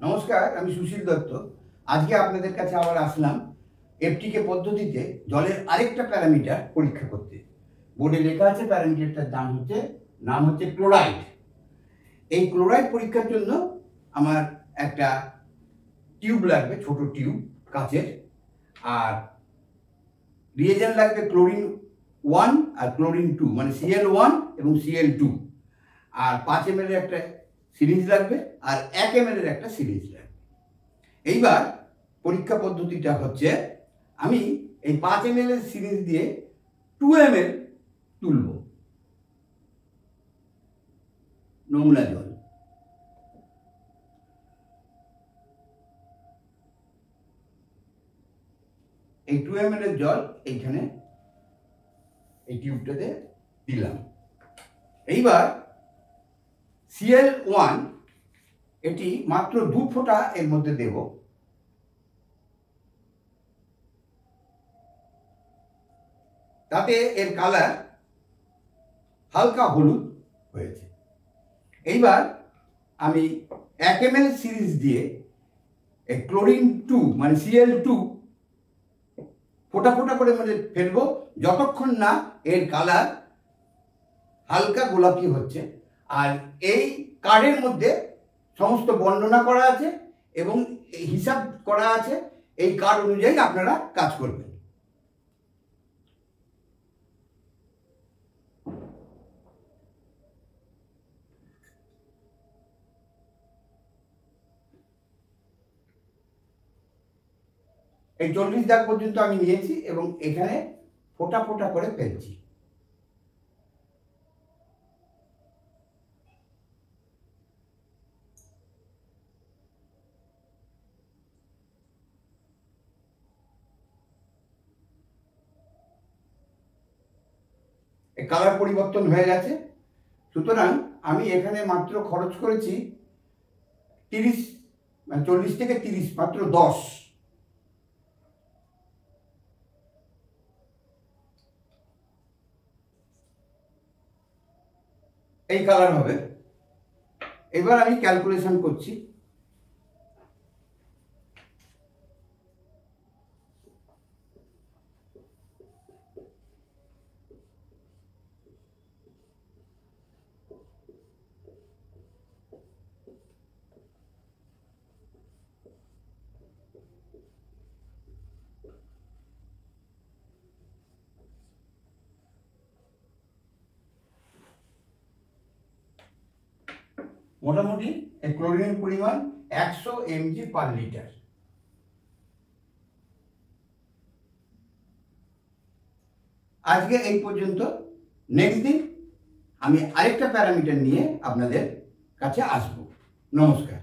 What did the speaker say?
নমস্কার, আমি সুশীল দত্ত। আজকে আপনাদের কাছে আবার আসলাম এফটিকে পদ্ধতিতে জলের আরেকটা প্যারামিটার পরীক্ষা করতে। বোর্ডে লেখা আছে প্যারামিটারটার নাম হচ্ছে ক্লোরাইড। এই ক্লোরাইড পরীক্ষার জন্য আমার একটা টিউব লাগবে, ছোট টিউব কাচের, আর রিয়েজেন্ট লাগবে ক্লোরিন 1 আর ক্লোরিন 2, মানে Cl1 এবং Cl2, আর 5 ml এর একটা সিরিজ লাগবে আর 1 ml এর একটা সিরিজ লাগবে। এইবার পরীক্ষা পদ্ধতিটা হচ্ছে, আমি এই 5 ml এর সিরিজ দিয়ে 2 ml তুলব নমুনা জল। এই 2 ml এর জল এইখানে এই টিউবটাতে দিলাম। এইবার Cl1 এটি মাত্র 2 ফোঁটা এর মধ্যে দেব। তাতে এর কালার হালকা হলুদ হয়েছে। এইবার আমি 1 ml সিরিজ দিয়ে ক্লোরিন 2 মানে Cl2 ফোঁটা ফোঁটা করে ফেলবো, যতক্ষণ না এর কালার হালকা গোলাপি হচ্ছে। আর এই কার্ডের মধ্যে সমস্ত বর্ণনা করা আছে এবং হিসাব করা আছে। এই কার্ড অনুযায়ী আপনারা কাজ করবেন। এই 40 দাগ পর্যন্ত আমি নিয়েছি এবং এখানে ফোঁটা ফোঁটা করে ফেলছি। কালার পরিবর্তন হয়ে গেছে। সুতরাং আমি এখানে মাত্র খরচ করেছি 30, মানে 40 থেকে 30, মাত্র 10। এই কালার হবে। এবার আমি ক্যালকুলেশন করছি। মোটামুটি এই ক্লোরিনের পরিমাণ 100 mg পার লিটার। আজকে এই পর্যন্ত। নেক্সট দিন আমি আরেকটা প্যারামিটার নিয়ে আপনাদের কাছে আসব। নমস্কার।